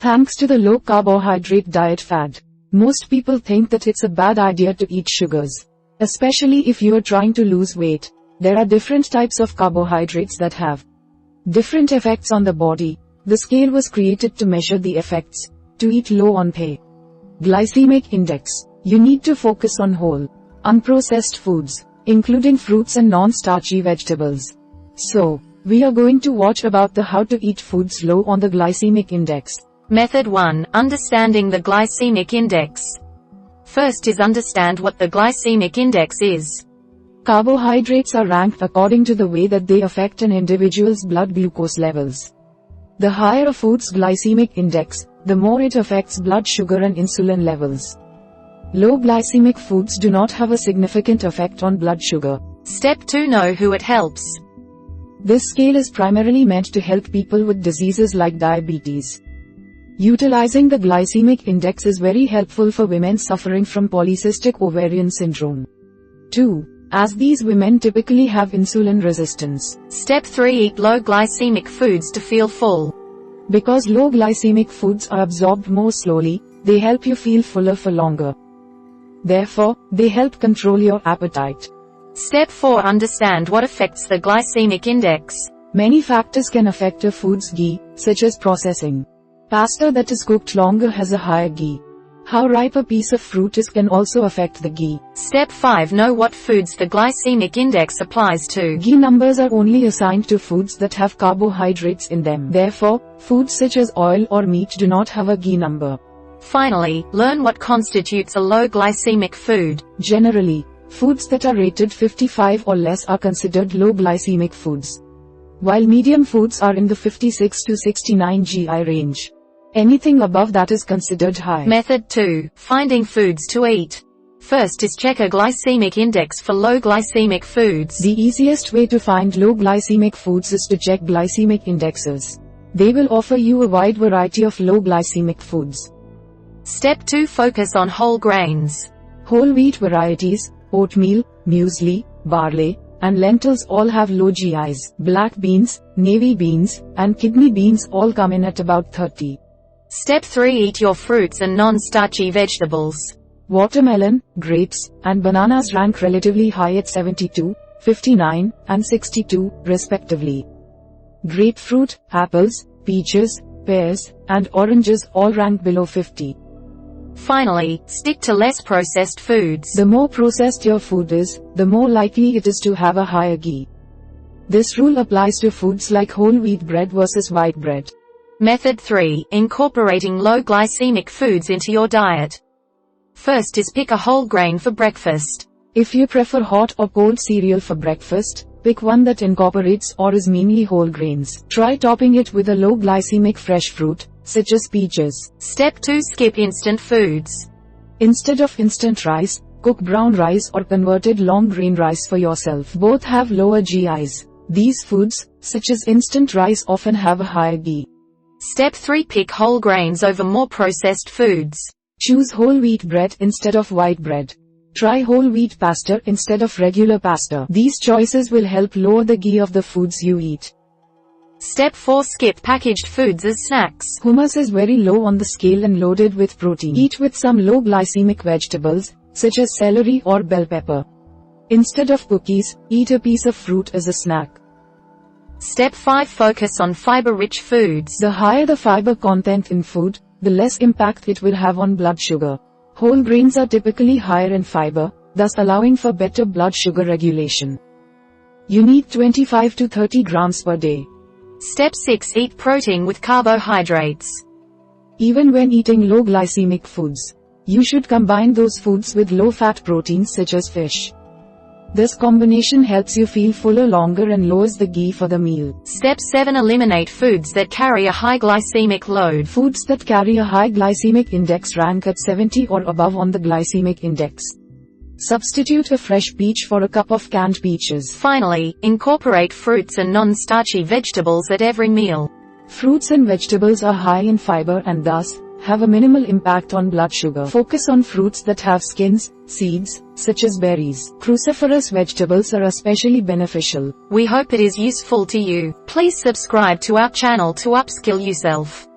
Thanks to the low-carbohydrate diet fad, most people think that it's a bad idea to eat sugars. Especially if you are trying to lose weight. There are different types of carbohydrates that have different effects on the body. The scale was created to measure the effects. To eat low on glycemic index, you need to focus on whole, unprocessed foods, including fruits and non-starchy vegetables. So, we are going to watch about the how to eat foods low on the glycemic index. Method 1. Understanding the glycemic index. First is understand what the glycemic index is. Carbohydrates are ranked according to the way that they affect an individual's blood glucose levels. The higher a food's glycemic index, the more it affects blood sugar and insulin levels. Low glycemic foods do not have a significant effect on blood sugar. Step 2. Know who it helps. This scale is primarily meant to help people with diseases like diabetes. Utilizing the glycemic index is very helpful for women suffering from polycystic ovarian syndrome. 2. As these women typically have insulin resistance. Step 3. Eat low glycemic foods to feel full. Because low glycemic foods are absorbed more slowly, they help you feel fuller for longer. Therefore, they help control your appetite. Step 4. Understand what affects the glycemic index. Many factors can affect a food's GI, such as processing. Pasta that is cooked longer has a higher GI. How ripe a piece of fruit is can also affect the GI. Step 5. Know what foods the glycemic index applies to. GI numbers are only assigned to foods that have carbohydrates in them. Therefore, foods such as oil or meat do not have a GI number. Finally, learn what constitutes a low glycemic food. Generally, foods that are rated 55 or less are considered low glycemic foods, while medium foods are in the 56 to 69 GI range. Anything above that is considered high. Method 2. Finding foods to eat. First is check a glycemic index for low glycemic foods. The easiest way to find low glycemic foods is to check glycemic indexes. They will offer you a wide variety of low glycemic foods. Step 2. Focus on whole grains. Whole wheat varieties, oatmeal, muesli, barley, and lentils all have low GIs. Black beans, navy beans, and kidney beans all come in at about 30. Step 3. Eat your fruits and non-starchy vegetables. Watermelon, grapes, and bananas rank relatively high at 72, 59, and 62, respectively. Grapefruit, apples, peaches, pears, and oranges all rank below 50. Finally, stick to less processed foods. The more processed your food is, the more likely it is to have a higher GI. This rule applies to foods like whole wheat bread versus white bread. Method 3. Incorporating low glycemic foods into your diet. First is pick a whole grain for breakfast. If you prefer hot or cold cereal for breakfast, pick one that incorporates or is mainly whole grains. Try topping it with a low glycemic fresh fruit, such as peaches. Step 2. Skip instant foods. Instead of instant rice, cook brown rice or converted long grain rice for yourself. Both have lower GIs. These foods, such as instant rice, often have a higher GI. Step 3. Pick whole grains over more processed foods. Choose whole wheat bread instead of white bread. Try whole wheat pasta instead of regular pasta. These choices will help lower the GI of the foods you eat. Step 4. Skip packaged foods as snacks. Hummus is very low on the scale and loaded with protein. Eat with some low glycemic vegetables, such as celery or bell pepper. Instead of cookies, eat a piece of fruit as a snack. Step 5. Focus on fiber-rich foods. The higher the fiber content in food, the less impact it will have on blood sugar. Whole grains are typically higher in fiber, thus allowing for better blood sugar regulation. You need 25 to 30 grams per day. Step 6. Eat protein with carbohydrates. Even when eating low glycemic foods, you should combine those foods with low-fat proteins such as fish. This combination helps you feel fuller longer and lowers the GI for the meal. Step 7. Eliminate foods that carry a high glycemic load. Foods that carry a high glycemic index rank at 70 or above on the glycemic index. Substitute a fresh peach for a cup of canned peaches. Finally, incorporate fruits and non-starchy vegetables at every meal. Fruits and vegetables are high in fiber and thus have a minimal impact on blood sugar. Focus on fruits that have skins, seeds, such as berries. Cruciferous vegetables are especially beneficial. We hope it is useful to you. Please subscribe to our channel to upskill yourself.